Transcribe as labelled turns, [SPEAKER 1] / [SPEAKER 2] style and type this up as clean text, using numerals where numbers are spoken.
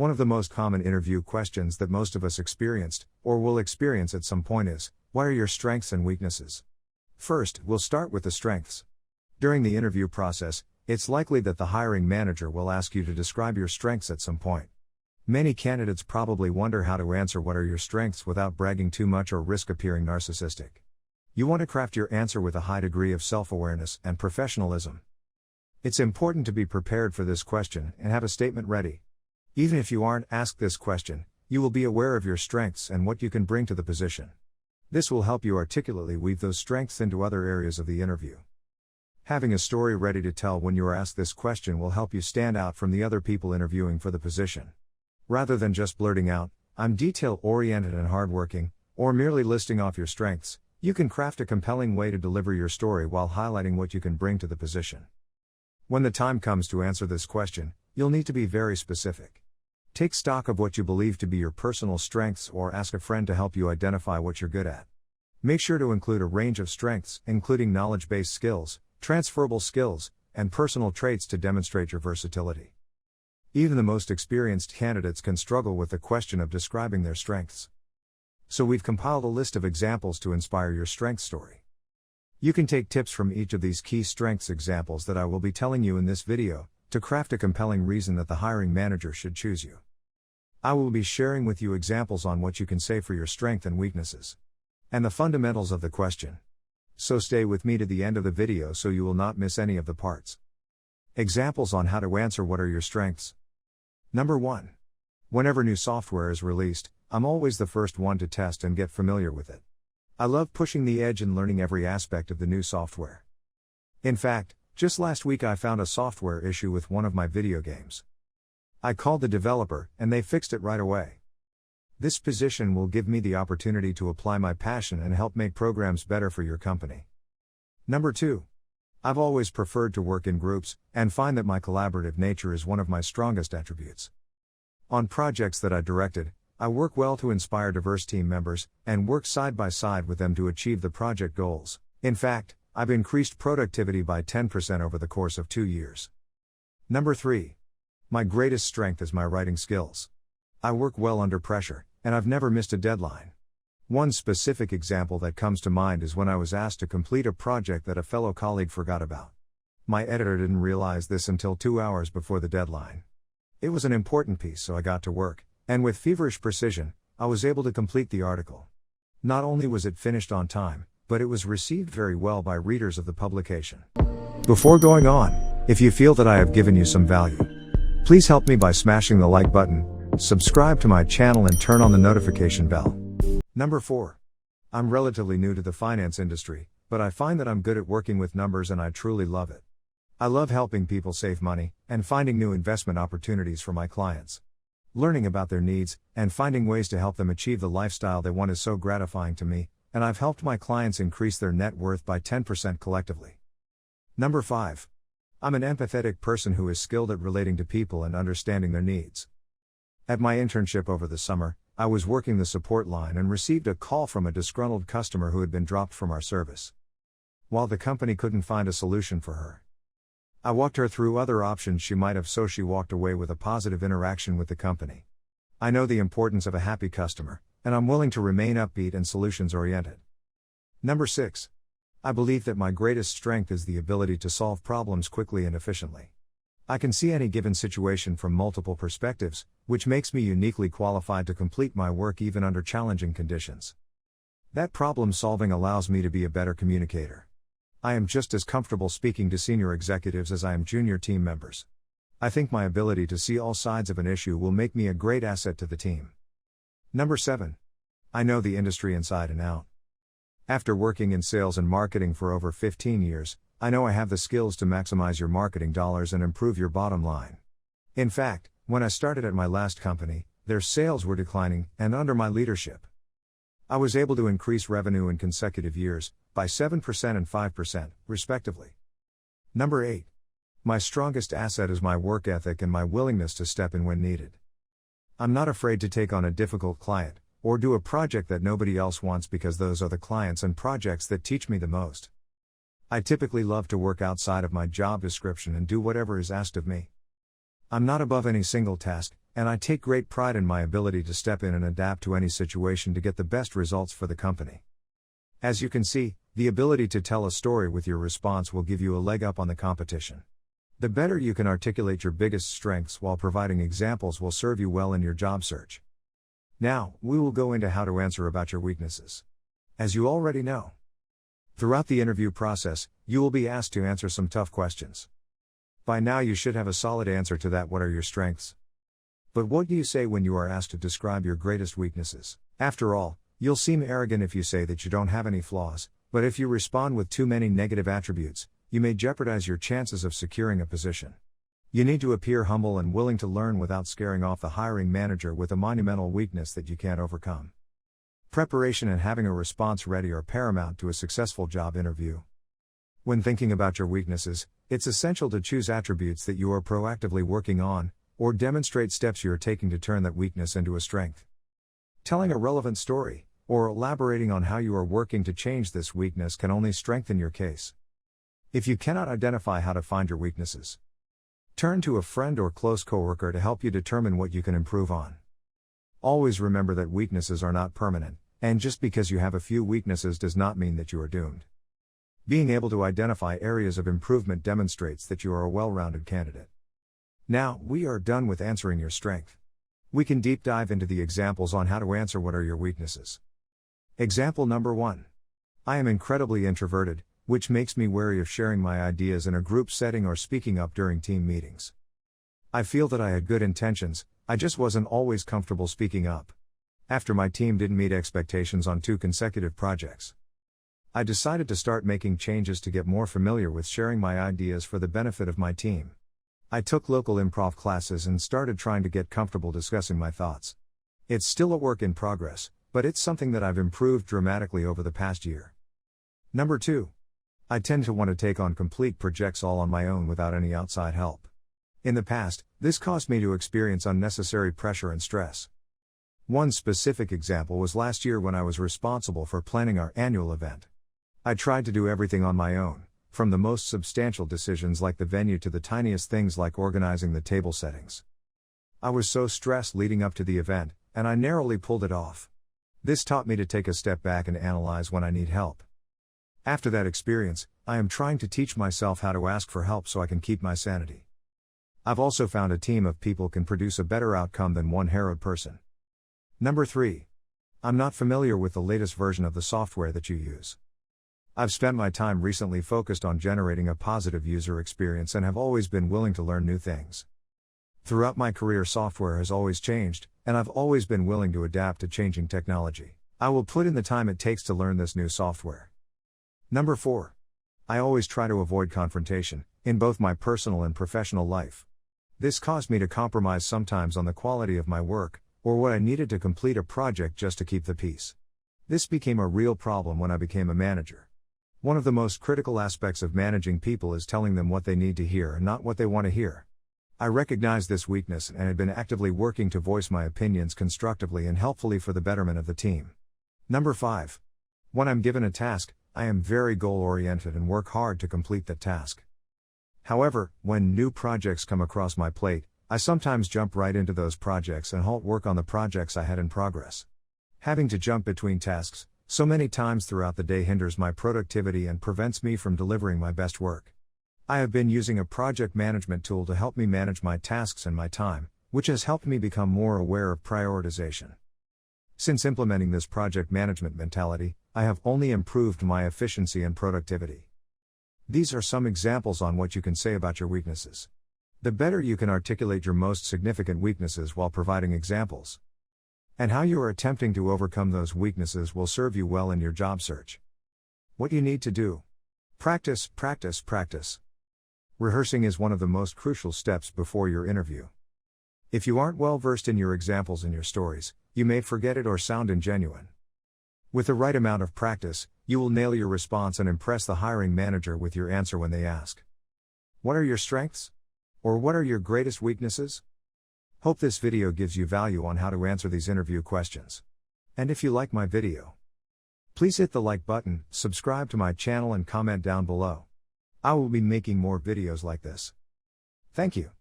[SPEAKER 1] One of the most common interview questions that most of us experienced, or will experience at some point is, what are your strengths and weaknesses? First, we'll start with the strengths. During the interview process, it's likely that the hiring manager will ask you to describe your strengths at some point. Many candidates probably wonder how to answer what are your strengths without bragging too much or risk appearing narcissistic. You want to craft your answer with a high degree of self-awareness and professionalism. It's important to be prepared for this question and have a statement ready. Even if you aren't asked this question, you will be aware of your strengths and what you can bring to the position. This will help you articulately weave those strengths into other areas of the interview. Having a story ready to tell when you are asked this question will help you stand out from the other people interviewing for the position. Rather than just blurting out, "I'm detail-oriented and hardworking," or merely listing off your strengths, you can craft a compelling way to deliver your story while highlighting what you can bring to the position. When the time comes to answer this question, you'll need to be very specific. Take stock of what you believe to be your personal strengths or ask a friend to help you identify what you're good at. Make sure to include a range of strengths, including knowledge-based skills, transferable skills, and personal traits to demonstrate your versatility. Even the most experienced candidates can struggle with the question of describing their strengths. So we've compiled a list of examples to inspire your strength story. You can take tips from each of these key strengths examples that I will be telling you in this video, to craft a compelling reason that the hiring manager should choose you. I will be sharing with you examples on what you can say for your strengths and weaknesses, and the fundamentals of the question. So stay with me to the end of the video so you will not miss any of the parts. Examples on how to answer what are your strengths. Number 1. Whenever new software is released, I'm always the first one to test and get familiar with it. I love pushing the edge and learning every aspect of the new software. In fact, just last week I found a software issue with one of my video games. I called the developer, and they fixed it right away. This position will give me the opportunity to apply my passion and help make programs better for your company. Number 2. I've always preferred to work in groups, and find that my collaborative nature is one of my strongest attributes. On projects that I directed, I work well to inspire diverse team members, and work side by side with them to achieve the project goals. In fact, I've increased productivity by 10% over the course of 2 years. Number 3. My greatest strength is my writing skills. I work well under pressure, and I've never missed a deadline. One specific example that comes to mind is when I was asked to complete a project that a fellow colleague forgot about. My editor didn't realize this until 2 hours before the deadline. It was an important piece, so I got to work, and with feverish precision, I was able to complete the article. Not only was it finished on time, but it was received very well by readers of the publication. Before going on, if you feel that I have given you some value, please help me by smashing the like button, subscribe to my channel and turn on the notification bell. Number 4. I'm relatively new to the finance industry, but I find that I'm good at working with numbers and I truly love it. I love helping people save money, and finding new investment opportunities for my clients. Learning about their needs, and finding ways to help them achieve the lifestyle they want is so gratifying to me, and I've helped my clients increase their net worth by 10% collectively. Number 5. I'm an empathetic person who is skilled at relating to people and understanding their needs. At my internship over the summer, I was working the support line and received a call from a disgruntled customer who had been dropped from our service. While the company couldn't find a solution for her, I walked her through other options she might have, so she walked away with a positive interaction with the company. I know the importance of a happy customer, and I'm willing to remain upbeat and solutions-oriented. Number 6. I believe that my greatest strength is the ability to solve problems quickly and efficiently. I can see any given situation from multiple perspectives, which makes me uniquely qualified to complete my work even under challenging conditions. That problem-solving allows me to be a better communicator. I am just as comfortable speaking to senior executives as I am junior team members. I think my ability to see all sides of an issue will make me a great asset to the team. Number 7. I know the industry inside and out. After working in sales and marketing for over 15 years, I know I have the skills to maximize your marketing dollars and improve your bottom line. In fact, when I started at my last company, their sales were declining, and under my leadership, I was able to increase revenue in consecutive years, by 7% and 5%, respectively. Number 8. My strongest asset is my work ethic and my willingness to step in when needed. I'm not afraid to take on a difficult client, or do a project that nobody else wants, because those are the clients and projects that teach me the most. I typically love to work outside of my job description and do whatever is asked of me. I'm not above any single task, and I take great pride in my ability to step in and adapt to any situation to get the best results for the company. As you can see, the ability to tell a story with your response will give you a leg up on the competition. The better you can articulate your biggest strengths while providing examples will serve you well in your job search. Now, we will go into how to answer about your weaknesses. As you already know, throughout the interview process, you will be asked to answer some tough questions. By now you should have a solid answer to that. What are your strengths? But what do you say when you are asked to describe your greatest weaknesses? After all, you'll seem arrogant if you say that you don't have any flaws, but if you respond with too many negative attributes, you may jeopardize your chances of securing a position. You need to appear humble and willing to learn without scaring off the hiring manager with a monumental weakness that you can't overcome. Preparation and having a response ready are paramount to a successful job interview. When thinking about your weaknesses, it's essential to choose attributes that you are proactively working on, or demonstrate steps you are taking to turn that weakness into a strength. Telling a relevant story, or elaborating on how you are working to change this weakness can only strengthen your case. If you cannot identify how to find your weaknesses, turn to a friend or close coworker to help you determine what you can improve on. Always remember that weaknesses are not permanent, and just because you have a few weaknesses does not mean that you are doomed. Being able to identify areas of improvement demonstrates that you are a well-rounded candidate. Now, we are done with answering your strength. We can deep dive into the examples on how to answer what are your weaknesses. Example number 1. I am incredibly introverted, which makes me wary of sharing my ideas in a group setting or speaking up during team meetings. I feel that I had good intentions, I just wasn't always comfortable speaking up. After my team didn't meet expectations on 2 consecutive projects, I decided to start making changes to get more familiar with sharing my ideas for the benefit of my team. I took local improv classes and started trying to get comfortable discussing my thoughts. It's still a work in progress, but it's something that I've improved dramatically over the past year. Number 2. I tend to want to take on complete projects all on my own without any outside help. In the past, this caused me to experience unnecessary pressure and stress. One specific example was last year when I was responsible for planning our annual event. I tried to do everything on my own, from the most substantial decisions like the venue to the tiniest things like organizing the table settings. I was so stressed leading up to the event, and I narrowly pulled it off. This taught me to take a step back and analyze when I need help. After that experience, I am trying to teach myself how to ask for help so I can keep my sanity. I've also found a team of people can produce a better outcome than one harrowed person. Number 3. I'm not familiar with the latest version of the software that you use. I've spent my time recently focused on generating a positive user experience and have always been willing to learn new things. Throughout my career, software has always changed, and I've always been willing to adapt to changing technology. I will put in the time it takes to learn this new software. Number 4. I always try to avoid confrontation, in both my personal and professional life. This caused me to compromise sometimes on the quality of my work, or what I needed to complete a project just to keep the peace. This became a real problem when I became a manager. One of the most critical aspects of managing people is telling them what they need to hear and not what they want to hear. I recognized this weakness and had been actively working to voice my opinions constructively and helpfully for the betterment of the team. Number 5. When I'm given a task, I am very goal-oriented and work hard to complete that task. However, when new projects come across my plate, I sometimes jump right into those projects and halt work on the projects I had in progress. Having to jump between tasks so many times throughout the day hinders my productivity and prevents me from delivering my best work. I have been using a project management tool to help me manage my tasks and my time, which has helped me become more aware of prioritization. Since implementing this project management mentality, I have only improved my efficiency and productivity. These are some examples on what you can say about your weaknesses. The better you can articulate your most significant weaknesses while providing examples, and how you are attempting to overcome those weaknesses will serve you well in your job search. What you need to do: practice, practice, practice. Rehearsing is one of the most crucial steps before your interview. If you aren't well versed in your examples and your stories, you may forget it or sound ingenuine. With the right amount of practice, you will nail your response and impress the hiring manager with your answer when they ask, "What are your strengths?" or "What are your greatest weaknesses?" Hope this video gives you value on how to answer these interview questions. And if you like my video, please hit the like button, subscribe to my channel and comment down below. I will be making more videos like this. Thank you.